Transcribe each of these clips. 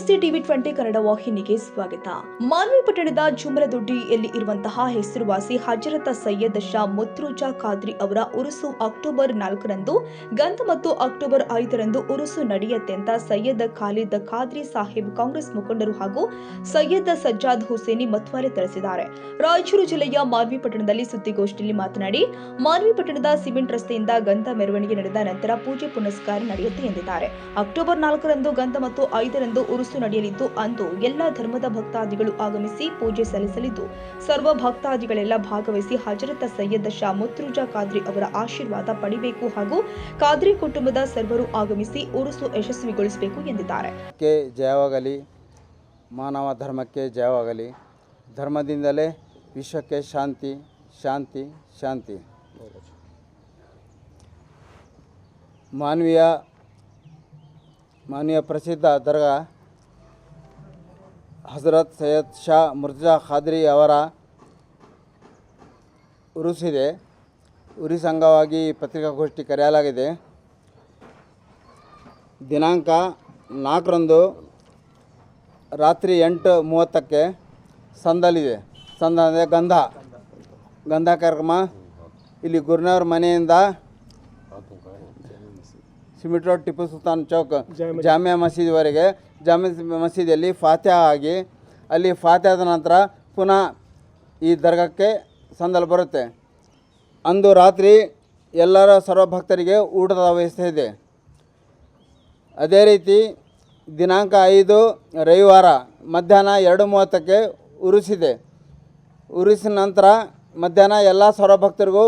ನಮಸ್ತೆ ಟಿವಿ 20 ಕನ್ನಡ ವಾಹಿನಿಗೆ ಸ್ವಾಗತ. ಮಾನ್ವಿ ಪಟ್ಟಣದ ಜುಮಲದೊಡ್ಡಿಯಲ್ಲಿ ಇರುವಂತಹ ಹೆಸರುವಾಸಿ ಹಜರತ್ ಸೈಯದ್ ಶಾ ಮುತ್ರುಜಾ ಖಾದ್ರಿ ಅವರ ಉರುಸು ಅಕ್ಟೋಬರ್ 4ರಂದು ಗಂಧ ಮತ್ತು ಅಕ್ಟೋಬರ್ 5ರಂದು ಉರುಸು ನಡೆಯುತ್ತೆ ಅಂತ ಸೈಯದ್ ಖಾಲಿದ್ ಖಾದ್ರಿ ಸಾಹೇಬ್ ಕಾಂಗ್ರೆಸ್ ಮುಖಂಡರು ಹಾಗೂ ಸೈಯದ್ ಸಜ್ಜಾದ್ ಹುಸೇನಿ ಮತ್ವಾಲೆ ತಿಳಿಸಿದ್ದಾರೆ. ರಾಯಚೂರು ಜಿಲ್ಲೆಯ ಮಾನ್ವಿ ಪಟ್ಟಣದಲ್ಲಿ ಸುದ್ದಿಗೋಷ್ಠಿಯಲ್ಲಿ ಮಾತನಾಡಿ, ಮಾನ್ವಿ ಪಟ್ಟಣದ ಸಿಮೆಂಟ್ ರಸ್ತೆಯಿಂದ ಗಂಧ ಮೆರವಣಿಗೆ ನಡೆದ ನಂತರ ಪೂಜೆ ಪುನಸ್ಕಾರ ನಡೆಯುತ್ತೆ ಎಂದಿದ್ದಾರೆ. ಅಕ್ಟೋಬರ್ 4ರಂದು ಗಂಧ ಮತ್ತು 5ರಂದು ಉರುಸು ನಡೆಯಲಿದ್ದು, ಅಂದು ಎಲ್ಲ ಧರ್ಮದ ಭಕ್ತಾದಿಗಳು ಆಗಮಿಸಿ ಪೂಜೆ ಸಲ್ಲಿಸಲಿದ್ದು, ಸರ್ವ ಭಕ್ತಾದಿಗಳೆಲ್ಲ ಭಾಗವಹಿಸಿ ಹಜರತ್ ಸೈಯದ್ ಶಾ ಮುತ್ರುಜಾ ಖಾದ್ರಿ ಅವರ ಆಶೀರ್ವಾದ ಪಡೆಯಬೇಕು ಹಾಗೂ ಖಾದ್ರಿ ಕುಟುಂಬದ ಸರ್ವರು ಆಗಮಿಸಿ ಉರುಸು ಯಶಸ್ವಿಗೊಳಿಸಬೇಕು ಎಂದಿದ್ದಾರೆ. ಜಯವಾಗಲಿ, ಮಾನವ ಧರ್ಮಕ್ಕೆ ಜಯವಾಗಲಿ, ಧರ್ಮದಿಂದಲೇ ವಿಶ್ವಕ್ಕೆ ಶಾಂತಿ ಶಾಂತಿ ಶಾಂತಿ. ಮಾನ್ವಿಯ ಪ್ರಸಿದ್ಧ ದರ್ಗಾ ಹಜರತ್ ಸೈಯದ್ ಶಾ ಮುರ್ತಜಾ ಖಾದ್ರಿ ಅವರ ಉರುಸಿದೆ. ಉರುಸ್ ಅಂಗವಾಗಿ ಪತ್ರಿಕಾಗೋಷ್ಠಿ ಕರೆಯಲಾಗಿದೆ. ದಿನಾಂಕ 4ರಂದು ರಾತ್ರಿ 8:30ಕ್ಕೆ ಸಂದಲಿದೆ. ಸಂದ ಅಂದರೆ ಗಂಧ ಕಾರ್ಯಕ್ರಮ ಇಲ್ಲಿ ಗುರುನವ್ರ ಮನೆಯಿಂದ ಸಿಮಿಟ್ ರೋಡ್ ಟಿಪ್ಪು ಸುಲ್ತಾನ್ ಚೌಕ್ ಜಾಮಿಯಾ ಮಸೀದಿವರೆಗೆ, ಜಾಮಿಯಾ ಮಸೀದಿಯಲ್ಲಿ ಫಾತಿಹಾ ಆಗಿ ಅಲ್ಲಿ ಫಾತಿಹಾದ ನಂತರ ಪುನಃ ಈ ದರ್ಗಾಕ್ಕೆ ಸಂದಲ್ ಬರುತ್ತೆ. ಅಂದು ರಾತ್ರಿ ಎಲ್ಲರ ಸರ್ವಭಕ್ತರಿಗೆ ಊಟದ ವ್ಯವಸ್ಥೆ ಇದೆ. ಅದೇ ರೀತಿ ದಿನಾಂಕ 5 ರವಿವಾರ ಮಧ್ಯಾಹ್ನ 2:30ಕ್ಕೆ ಉರುಸಿದೆ. ಉರುಸಿನ ನಂತರ ಮಧ್ಯಾಹ್ನ ಎಲ್ಲ ಸರ್ವಭಕ್ತರಿಗೂ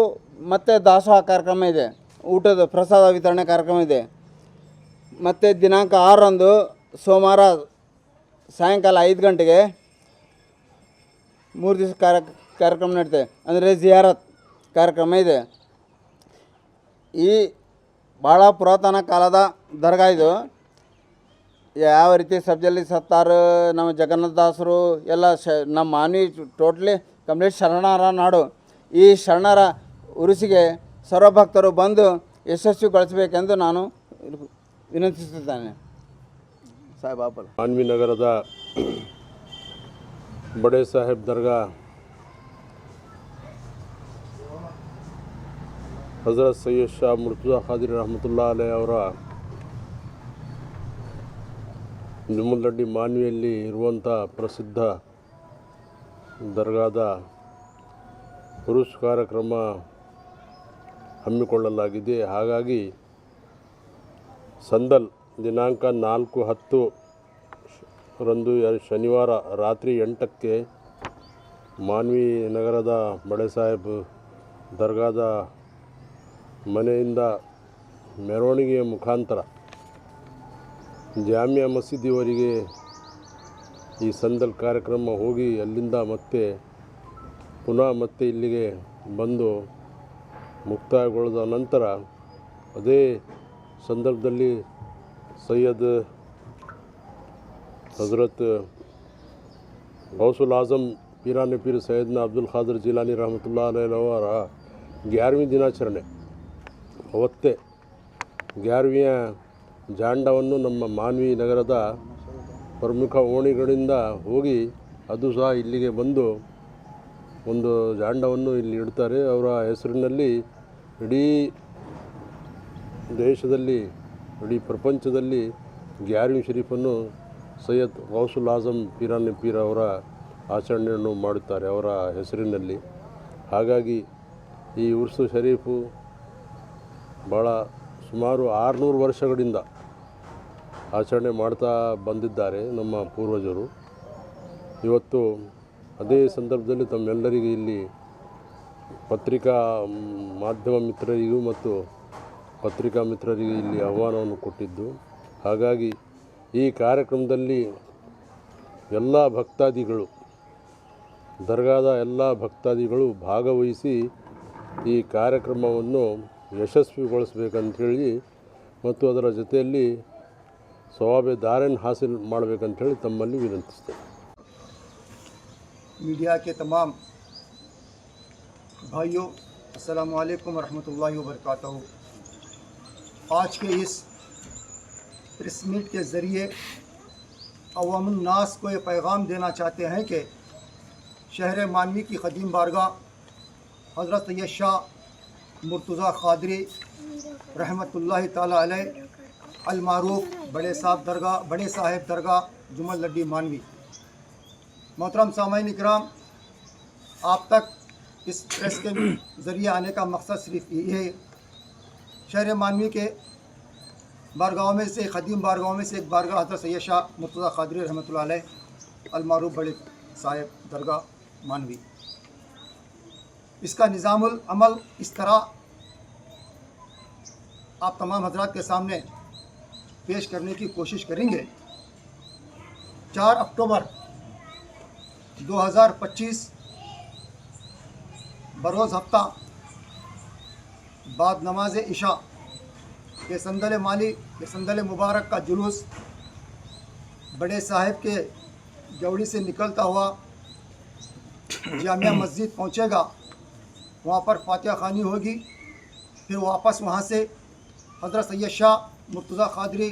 ಮತ್ತೆ ದಾಸೋಹ ಕಾರ್ಯಕ್ರಮ ಇದೆ, ಊಟದ ಪ್ರಸಾದ ವಿತರಣೆ ಕಾರ್ಯಕ್ರಮ ಇದೆ. ಮತ್ತು ದಿನಾಂಕ 6ರಂದು ಸೋಮವಾರ ಸಾಯಂಕಾಲ 5 ಗಂಟೆಗೆ 3 ದಿವಸ ಕಾರ್ಯಕ್ರಮ ನಡೀತೆ, ಅಂದರೆ ಜಿಯಾರತ್ ಕಾರ್ಯಕ್ರಮ ಇದೆ. ಈ ಭಾಳ ಪುರಾತನ ಕಾಲದ ದರ್ಗಾ ಇದು. ಯಾವ ರೀತಿ ಸಬ್ಜಲ್ಲಿ ಸತ್ತಾರು ನಮ್ಮ ಜಗನ್ನಾಥದಾಸರು ಎಲ್ಲ ನಮ್ಮ ಮಾನ್ವಿ ಟೋಟ್ಲಿ ಕಂಪ್ಲೀಟ್ ಶರಣರ ನಾಡು. ಈ ಶರಣರ ಉರುಸಿಗೆ ಸರ್ವಭಕ್ತರು ಬಂದು ಯಶಸ್ವಿಗೊಳಿಸಬೇಕೆಂದು ನಾನು ವಿನಂತಿಸುತ್ತೇನೆ. ಸಾಹೇಬ್ ಆಪಲ್ ಮಾನ್ವಿ ನಗರದ ಬಡೆ ಸಾಹೇಬ್ ದರ್ಗಾ ಹಜರತ್ ಸೈಯದ್ ಶಾ ಮುರ್ತಜಾ ಖಾದ್ರಿ ರಹಮತುಲ್ಲಾ ಅಲೈ ಅವರ ಜುಮಲದೊಡ್ಡಿ ಮಾನ್ವಿಯಲ್ಲಿ ಇರುವಂಥ ಪ್ರಸಿದ್ಧ ದರ್ಗಾದ ಉರುಸ್ ಕಾರ್ಯಕ್ರಮ ಹಮ್ಮಿಕೊಳ್ಳಲಾಗಿದೆ. ಹಾಗಾಗಿ ಸಂದಲ್ ದಿನಾಂಕ 4/10ರಂದು ಶನಿವಾರ ರಾತ್ರಿ 8ಕ್ಕೆ ಮಾನ್ವಿ ನಗರದ ಬಡೆ ಸಾಹೇಬ್ ದರ್ಗಾದ ಮನೆಯಿಂದ ಮೆರವಣಿಗೆಯ ಮುಖಾಂತರ ಜಾಮಿಯಾ ಮಸೀದಿವರೆಗೆ ಈ ಸಂದಲ್ ಕಾರ್ಯಕ್ರಮ ಹೋಗಿ ಅಲ್ಲಿಂದ ಮತ್ತೆ ಇಲ್ಲಿಗೆ ಬಂದು ಮುಕ್ತಾಯಗೊಳಿದ ನಂತರ ಅದೇ ಸಂದರ್ಭದಲ್ಲಿ ಸೈಯದ್ ಹಜರತ್ ಗೌಸುಲ್ ಆಜಮ್ ಪೀರಾನೆ ಪೀರ್ ಸೈಯದ್ನ ಅಬ್ದುಲ್ ಖಾದರ್ ಜಿಲಾನಿ ರಹಮತುಲ್ಲಾ ಅಲೈ ಅವರ 11ನೇ ದಿನಾಚರಣೆ. ಅವತ್ತೇ 11ನೇ ಜಾಂಡವನ್ನು ನಮ್ಮ ಮಾನ್ವಿ ನಗರದ ಪ್ರಮುಖ ಓಣಿಗಳಿಂದ ಹೋಗಿ ಅದು ಸಹ ಇಲ್ಲಿಗೆ ಬಂದು ಒಂದು ಜಾಂಡವನ್ನು ಇಲ್ಲಿ ಇಡ್ತಾರೆ. ಅವರ ಹೆಸರಿನಲ್ಲಿ ಇಡೀ ದೇಶದಲ್ಲಿ, ಇಡೀ ಪ್ರಪಂಚದಲ್ಲಿ 11ನೇ ಶರೀಫನ್ನು ಸೈಯದ್ ಗೌಸುಲ್ ಆಜಮ್ ಪೀರಾನೆ ಪೀರ್ ಅವರ ಆಚರಣೆಯನ್ನು ಮಾಡುತ್ತಾರೆ ಅವರ ಹೆಸರಿನಲ್ಲಿ. ಹಾಗಾಗಿ ಈ ಉರ್ಸು ಶರೀಫು ಭಾಳ ಸುಮಾರು 600 ವರ್ಷಗಳಿಂದ ಆಚರಣೆ ಮಾಡ್ತಾ ಬಂದಿದ್ದಾರೆ ನಮ್ಮ ಪೂರ್ವಜರು. ಇವತ್ತು ಅದೇ ಸಂದರ್ಭದಲ್ಲಿ ತಮ್ಮೆಲ್ಲರಿಗೂ ಇಲ್ಲಿ ಪತ್ರಿಕಾ ಮಾಧ್ಯಮ ಮಿತ್ರರಿಗೂ ಮತ್ತು ಪತ್ರಿಕಾ ಮಿತ್ರರಿಗೆ ಇಲ್ಲಿ ಆಹ್ವಾನವನ್ನು ಕೊಟ್ಟಿದ್ದು. ಹಾಗಾಗಿ ಈ ಕಾರ್ಯಕ್ರಮದಲ್ಲಿ ಎಲ್ಲ ಭಕ್ತಾದಿಗಳು, ದರ್ಗಾದ ಎಲ್ಲ ಭಕ್ತಾದಿಗಳು ಭಾಗವಹಿಸಿ ಈ ಕಾರ್ಯಕ್ರಮವನ್ನು ಯಶಸ್ವಿಗೊಳಿಸಬೇಕಂಥೇಳಿ ಮತ್ತು ಅದರ ಜೊತೆಯಲ್ಲಿ ಸವಾಬೆ ದಾರನ್ ಹಾಸಿಲ್ ಮಾಡಬೇಕಂಥೇಳಿ ತಮ್ಮಲ್ಲಿ ವಿನಂತಿಸ್ತೇನೆ. मीडिया के तमाम भाइयों, अस्सलामु अलैकुम वरहमतुल्लाहि वबरकातुहू। आज के इस प्रेस मीट के ज़रिए अवामुन्नास को ये पैगाम देना चाहते हैं कि शहर मानवी की क़दीम बारगाह हज़रत सैयद शाह मुर्तज़ा क़ादरी रहमतुल्लाहि ताला अलैह अलमारूफ बड़े साहिब दरगाह जुमल लड्डी मानवी। मोहतरम सामाईन इकराम, आप तक इस प्रेस के ज़रिए आने का मकसद सिर्फ यही है, शहर मानवी के बारगाहों में से क़दीम बारगाहों में से एक बारगाह हज़रत सैयद शाह मुर्तज़ा क़ादरी रहमतुल्लाह अलैह अलमारूफ बड़े साहिब दरगाह मानवी, इसका निज़ामुल अमल इस तरह आप तमाम हजरात के सामने पेश करने की कोशिश करेंगे। 4 अक्टूबर 2025 बरोज़ हफ्ता बाद नमाज इशा ये संदल मुबारक का जुलूस बड़े साहिब के जौड़ी से निकलता हुआ जामिया मस्जिद पहुँचेगा। वहाँ पर फातिहा ख़ानी होगी, फिर वापस वहाँ से हज़रत सैयद शाह मुर्तज़ा क़ादरी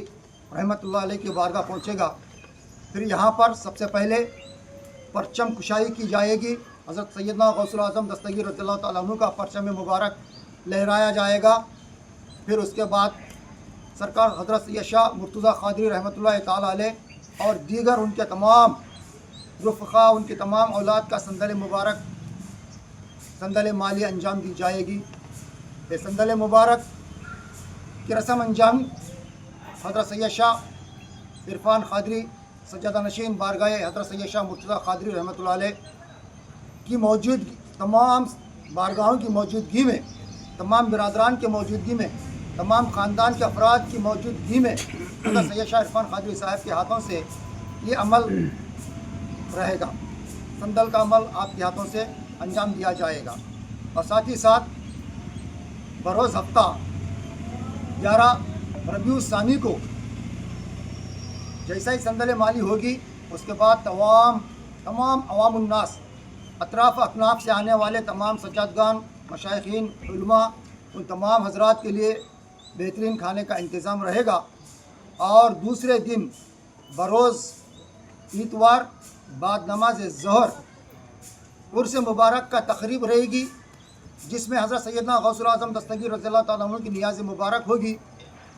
रहमतुल्लाह अलैह की बारगाह पहुँचेगा। फिर यहाँ पर सबसे पहले परचम कुशाई की जाएगी। हज़रत सैयदना गौसुल आज़म दस्तगीर रज़ियल्लाहु ताला अन्हु का परचम मुबारक लहराया जाएगा। फिर उसके बाद सरकार हज़रत सैयद शाह मुर्तज़ा क़ादरी रहमतुल्लाह ताला अलैह और दीगर उनके तमाम रुफ़क़ा, उनके तमाम औलाद का संदल माली अंजाम दी जाएगी। ये संदल मुबारक की रस्म अंजाम हज़रत सैयद शाह इरफान क़ादरी सज्जादा नशीन बारगाह हज़रत सैयद शाह मुर्तज़ा क़ादरी रहमतुल्लाह अलैह की मौजूदगी, तमाम बारगाहों की मौजूदगी में, तमाम बिरादरान के मौजूदगी में, तमाम ख़ानदान के अफराद की मौजूदगी में हज़रत सैयद शाह इरफान क़ादरी साहब के हाथों से ये अमल रहेगा। संदल का अमल आपके हाथों से अंजाम दिया जाएगा। और साथ ही साथ बरोज़ हफ्ता 11 रबीउल सानी को जैसा ही संदल माली होगी, उसके बाद तमाम अवामुन्नास अतराफ़ अकनाफ से आने वाले तमाम सज्जादगान, मशाइखीन, उलमा, उन तमाम हजरात के लिए बेहतरीन खाने का इंतज़ाम रहेगा। और दूसरे दिन बरोज़ इतवार बाद नमाज ज़ोहर उर्स मुबारक का तक़रीब रहेगी, जिसमें हज़रत सैयदना गौसुल आज़म दस्तगीर रज़ियल्लाहु ताला अन्हु की नियाज़ मुबारक होगी।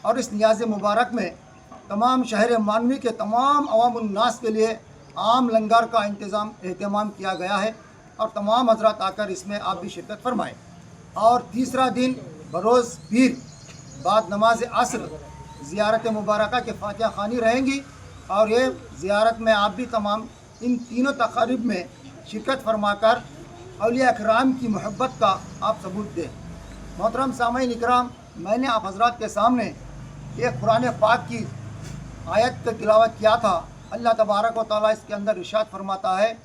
और इस नियाज़ मुबारक में तमाम शहर मानवी के तमाम अवामुन्नास के लिए आम लंगर का एहतमाम किया गया है और तमाम हजरात आकर इसमें आप भी शिरकत फरमाएँ। और तीसरा दिन बरोज़ पीर बाद नमाज असर ज़ियारत मुबारक के फातिहा ख़ानी रहेंगी। और ये ज़ियारत में आप भी तमाम इन तीनों तक़रीब में शिरकत फरमाकर औलिया इकराम की मोहब्बत का आप सबूत दें। मोहतरम सामईन इकराम, मैंने आप हजरात के सामने एक कुरान पाक की आयत का तिलावत किया था। अल्लाह तबारक व तआला इसके अंदर इरशाद फरमाता है,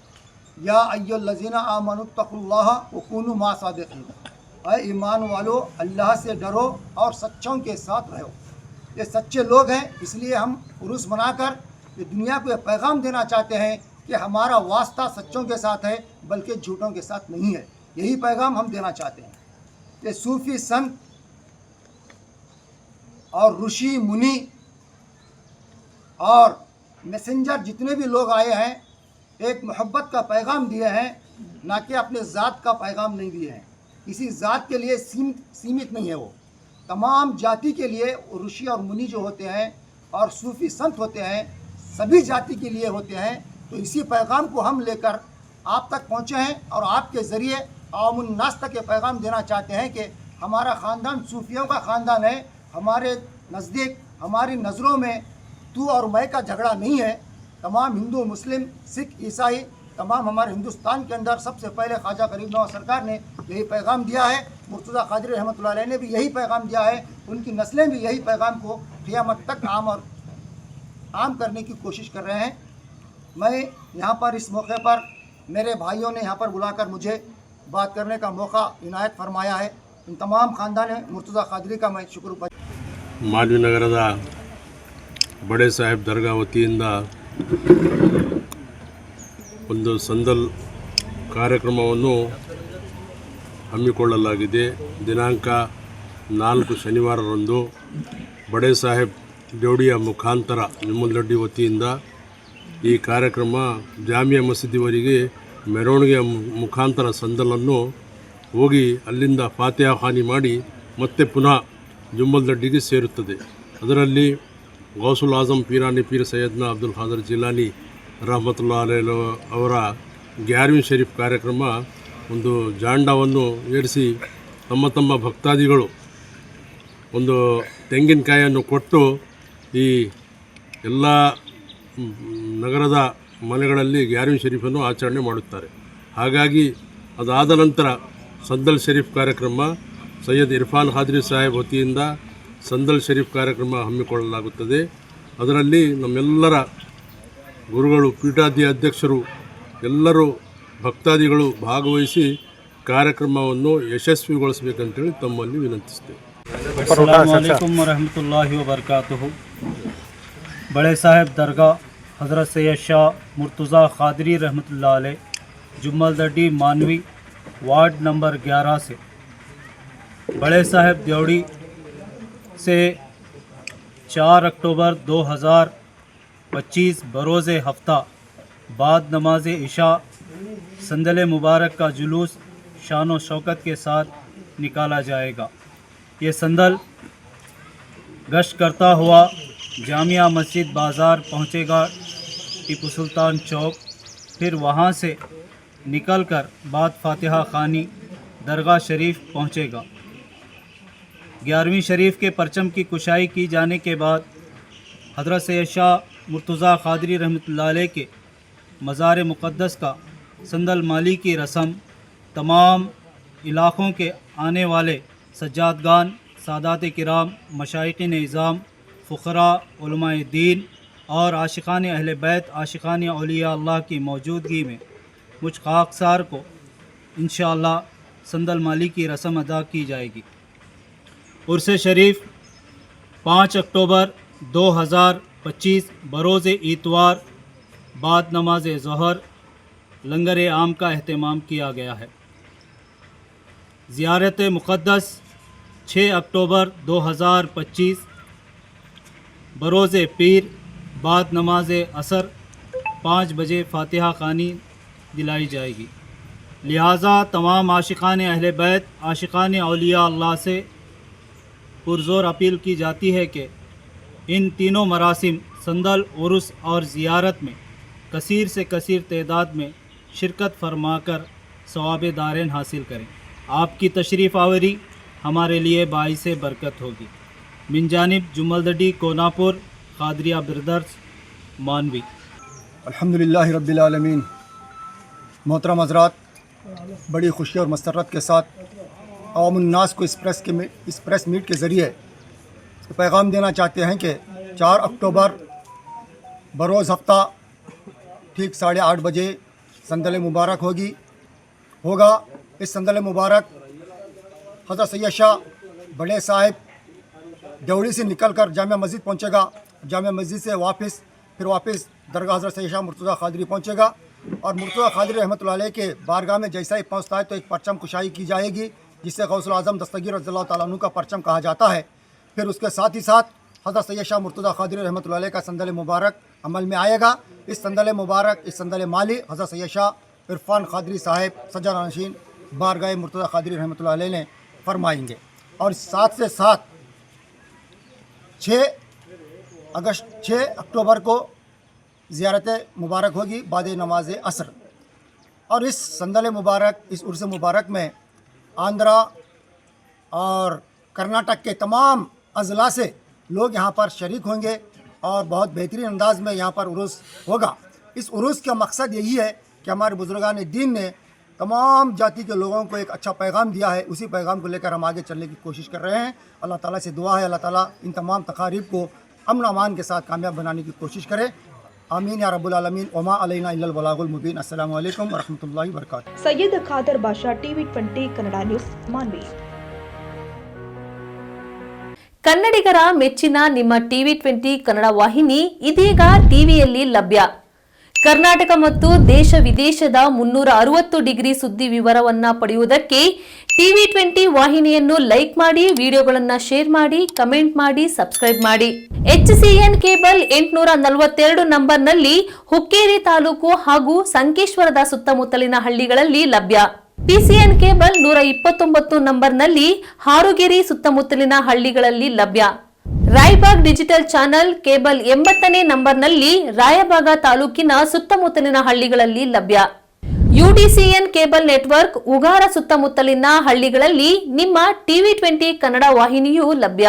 या अय्युहल्लज़ीना आमनुत्तक़ुल्लाह व कूनू मा सादिक़ीन, ऐ ईमान वालो अल्लाह से डरो और सच्चों के साथ रहो। ये सच्चे लोग हैं, इसलिए हम उर्स मनाकर ये दुनिया को ये पैगाम देना चाहते हैं कि हमारा वास्ता सच्चों के साथ है, बल्कि झूठों के साथ नहीं है। यही पैगाम हम देना चाहते हैं। ये सूफ़ी संत और ऋषि मुनि और मैसेंजर जितने भी लोग आए हैं, एक मोहब्बत का पैगाम दिए हैं, ना कि अपने ज़ात का पैगाम नहीं दिए हैं। किसी ज़ात के लिए सीमित नहीं है, वो तमाम जाति के लिए ऋषि और मुनि जो होते हैं और सूफ़ी संत होते हैं, सभी जाति के लिए होते हैं। तो इसी पैगाम को हम लेकर आप तक पहुँचे हैं और आपके ज़रिए आवामुन्नास तक ये पैगाम देना चाहते हैं कि हमारा ख़ानदान सूफ़ियों का ख़ानदान है। हमारे नज़दीक, हमारी नज़रों में तू और मैं का झगड़ा नहीं है। तमाम हिंदू, मुस्लिम, सिख, ईसाई, तमाम हमारे हिंदुस्तान के अंदर सबसे पहले ख्वाजा गरीब नवाज़ सरकार ने यही पैगाम दिया है। मुर्तज़ा क़ादरी रहमतुल्लाह अलैह ने भी यही पैगाम दिया है। उनकी नस्लें भी यही पैगाम को क़यामत तक आम करने की कोशिश कर रहे हैं। मैं यहाँ पर इस मौके पर मेरे भाइयों ने यहाँ पर बुलाकर मुझे बात करने का मौका इनायत फरमाया है। इन तमाम ख़ानदान मुर्तज़ा क़ादरी का मैं शुक्र ಮಾನ್ವಿ ನಗರದ ಬಡೆ ಸಾಹೇಬ್ ದರ್ಗಾ ವತಿಯಿಂದ ಒಂದು ಸಂದಲ್ ಕಾರ್ಯಕ್ರಮವನ್ನು ಹಮ್ಮಿಕೊಳ್ಳಲಾಗಿದೆ. ದಿನಾಂಕ 4 ಶನಿವಾರರಂದು ಬಡೆ ಸಾಹೇಬ್ ದೇವಡಿಯ ಮುಖಾಂತರ ಜುಮ್ಮಲ್ ದೊಡ್ಡಿ ವತಿಯಿಂದ ಈ ಕಾರ್ಯಕ್ರಮ ಜಾಮಿಯಾ ಮಸೀದಿವರೆಗೆ ಮೆರವಣಿಗೆಯ ಮುಖಾಂತರ ಸಂದಲನ್ನು ಹೋಗಿ ಅಲ್ಲಿಂದ ಫಾತಿಹಾ ಖಾನಿ ಮಾಡಿ ಮತ್ತೆ ಪುನಃ ಜುಮ್ಮಲ್ ದಡ್ಡಿಗೆ ಸೇರುತ್ತದೆ. ಅದರಲ್ಲಿ ಗೌಸುಲ್ ಆಜಮ್ ಪೀರಾನಿ ಪೀರ್ ಸೈಯದ್ನ ಅಬ್ದುಲ್ ಖಾದರ್ ಜಿಲಾನಿ ರಹಮತುಲ್ಲಾ ಅಲೈಹಿ ಅವರ 11ನೇ ಶರೀಫ್ ಕಾರ್ಯಕ್ರಮ ಒಂದು ಜಾಂಡವನ್ನು ಏರಿಸಿ ತಮ್ಮ ತಮ್ಮ ಭಕ್ತಾದಿಗಳು ಒಂದು ತೆಂಗಿನಕಾಯಿಯನ್ನು ಕೊಟ್ಟು ಈ ಎಲ್ಲ ನಗರದ ಮನೆಗಳಲ್ಲಿ 11ನೇ ಶರೀಫನ್ನು ಆಚರಣೆ ಮಾಡುತ್ತಾರೆ. ಹಾಗಾಗಿ ಅದಾದ ನಂತರ ಸಂದಲ್ ಶರೀಫ್ ಕಾರ್ಯಕ್ರಮ ಸೈಯದ್ ಇರ್ಫಾನ್ ಖಾದ್ರಿ ಸಾಹೇಬ್ ವತಿಯಿಂದ ಸಂದಲ್ ಶರೀಫ್ ಕಾರ್ಯಕ್ರಮ ಹಮ್ಮಿಕೊಳ್ಳಲಾಗುತ್ತದೆ. ಅದರಲ್ಲಿ ನಮ್ಮೆಲ್ಲರ ಗುರುಗಳು, ಪೀಠಾಧ್ಯಕ್ಷರು ಎಲ್ಲರೂ ಭಕ್ತಾದಿಗಳು ಭಾಗವಹಿಸಿ ಕಾರ್ಯಕ್ರಮವನ್ನು ಯಶಸ್ವಿಗೊಳಿಸಬೇಕಂತೇಳಿ ತಮ್ಮಲ್ಲಿ ವಿನಂತಿಸ್ತೇವೆ. अस्सलामु अलैकुम वरहमतुल्लाहि वबरकातुहू। बड़े साहब दरगाह हज़रत सैयद शाह मुर्तज़ा क़ादरी रहमतुल्लाह अलैह जुम्मल दड्डी मानवी वार्ड नंबर 11 से बड़े साहब देवड़ी से 4 अक्टूबर 2025 बरोज़ हफ्ता बाद नमाज इशा संदल मुबारक का जुलूस शान व शौकत के साथ निकाला जाएगा। ये संदल गश्त करता हुआ जामिया मस्जिद बाज़ार पहुँचेगा, टीपू सुल्तान चौक, फिर वहाँ से निकलकर बाद फातिहा खानी दरगाह शरीफ पहुँचेगा। 11वीं शरीफ के परचम की कुशाई की जाने के बाद हज़रत सैयद शाह मुर्तज़ा क़ादरी रहमतुल्लाह अलैह के मज़ार मुक़द्दस का संदल माली की रस्म तमाम इलाक़ों के आने वाले सज्जादगान, सादात किराम, मशाइक़ीन इज़ाम, फ़ुक़रा, उलमाए दीन और आशिक़ान अहले बैत, आशिक़ान औलिया अल्लाह की मौजूदगी में मुझ खाकसार को इंशाअल्लाह संदल माली की रस्म अदा की जाएगी। उर्स शरीफ 5 अक्टूबर 2025 बरोज़ इतवार बाद नमाज ज़ोहर लंगर आम का अहतमाम किया गया है। ज़ियारत मुक़द्दस 6 अक्टूबर 2025 बरोज़ पीर बाद नमाज असर 5 बजे फातिहा खानी दिलाई जाएगी। लिहाजा तमाम आशिक़ान अहले बैत, आशिक़ान औलिया अल्लाह से पुरज़ोर अपील की जाती है कि इन तीनों मरासिम संदल, उर्स और ज़ियारत में कसीर से कसीर तादाद में शिरकत फरमाकर सवाब दारैन हासिल करें। आपकी तशरीफ़ आवरी हमारे लिए बाइस बरकत होगी। मिन जानिब जुम्मलदडी कोनापुर क़ादरिया ब्रदर्स मानवी। अल्हम्दुलिल्लाह रब्बिल आलमीन। मोहतरम हज़रात, बड़ी खुशी और मसरत के साथ अवामुन्नास को इस प्रेस मीट के ज़रिए पैगाम देना चाहते हैं कि 4 अक्टूबर बरोज़ हफ्ता ठीक 8:30 बजे संदल मुबारक होगा। इस संदल मुबारक हज़रत सैयद शाह बड़े साहिब देवड़ी से निकलकर जामिया मस्जिद पहुँचेगा। जामिया मस्जिद से वापस दरगाह हज़रत सैयद शाह मुर्तज़ा क़ादरी पहुँचेगा और मुर्तज़ा क़ादरी रहमतुल्लाह अलैह के बारगाह में जैसा ही पहुँचता है तो एक परचम कुशाई की जाएगी, जिसे गौसुल आज़म दस्तगीर रज़ियल्लाहु ताला अन्हु का परचम कहा जाता है। फिर उसके साथ ही साथ हज़रत सैयद शाह मुर्तज़ा क़ादरी रहमतुल्लाह अलैह का संदल मुबारक अमल में आएगा। इस संदल माली हज़रत सैयद शाह इरफान क़ादरी साहिब सज्जा नशीन बारगाह मुर्तज़ा क़ादरी रहमतुल्लाह अलैह ने फरमाएंगे। और साथ से साथ 6 अक्टूबर को ज़ियारत मुबारक होगी बाद नमाज असर। और इस संदल मुबारक, इस उर्स मुबारक में आंध्रा और कर्नाटक के तमाम अज़ला से लोग यहाँ पर शरीक होंगे और बहुत बेहतरीन अंदाज में यहाँ पर उर्स होगा। इस उर्स का मकसद यही है कि हमारे बुज़ुर्गान दीन ने तमाम जाति के लोगों को एक अच्छा पैगाम दिया है। उसी पैगाम को लेकर हम आगे चलने की कोशिश कर रहे हैं। अल्लाह ताला से दुआ है, अल्लाह ताला इन तमाम तकारीब को अमन अमान के साथ कामयाब बनाने की कोशिश करे। आमीन या रब्बुल आलमीन। वमा अलैना इल्लल बलागुल मुबीन। अस्सलामु अलैकुम वरहमतुल्लाहि वबरकातुहू। Syed Khader Basha, TV20 Kannada news, Manvi. ಕನ್ನಡಿಗರ ಮೆಚ್ಚಿನ ನಿಮ್ಮ TV20 ಕನ್ನಡ ವಾಹಿನಿ ಇದೀಗ ಟಿವಿಯಲ್ಲಿ ಲಭ್ಯ. ಕರ್ನಾಟಕ ಮತ್ತು ದೇಶ ವಿದೇಶದ 360 ಡಿಗ್ರಿ ಸುದ್ದಿ ವಿವರವನ್ನ ಪಡೆಯುವುದಕ್ಕೆ TV20 ವಾಹಿನಿಯನ್ನು ಲೈಕ್ ಮಾಡಿ, ವಿಡಿಯೋಗಳನ್ನು ಶೇರ್ ಮಾಡಿ, ಕಮೆಂಟ್ ಮಾಡಿ, ಸಬ್ಸ್ಕ್ರೈಬ್ ಮಾಡಿ. HCN ಕೇಬಲ್ 842 ನಂಬರ್ನಲ್ಲಿ ಹುಕ್ಕೇರಿ ತಾಲೂಕು ಹಾಗೂ ಸಂಕೇಶ್ವರದ ಸುತ್ತಮುತ್ತಲಿನ ಹಳ್ಳಿಗಳಲ್ಲಿ ಲಭ್ಯ. PCN ಕೇಬಲ್ 129 ನಂಬರ್ನಲ್ಲಿ ಹಾರುಗೆರೆ ಸುತ್ತಮುತ್ತಲಿನ ಹಳ್ಳಿಗಳಲ್ಲಿ ಲಭ್ಯ. ರಾಯಬಾಗ್ ಡಿಜಿಟಲ್ ಚಾನೆಲ್ ಕೇಬಲ್ 80ನೇ ನಂಬರ್ನಲ್ಲಿ ರಾಯಬಾಗ ತಾಲೂಕಿನ ಸುತ್ತಮುತ್ತಲಿನ ಹಳ್ಳಿಗಳಲ್ಲಿ ಲಭ್ಯ. UDCN ಕೇಬಲ್ ನೆಟ್ವರ್ಕ್ ಉಗಾರ ಸುತ್ತಮುತ್ತಲಿನ ಹಳ್ಳಿಗಳಲ್ಲಿ ನಿಮ್ಮ TV20 ಕನ್ನಡ ವಾಹಿನಿಯೂ ಲಭ್ಯ.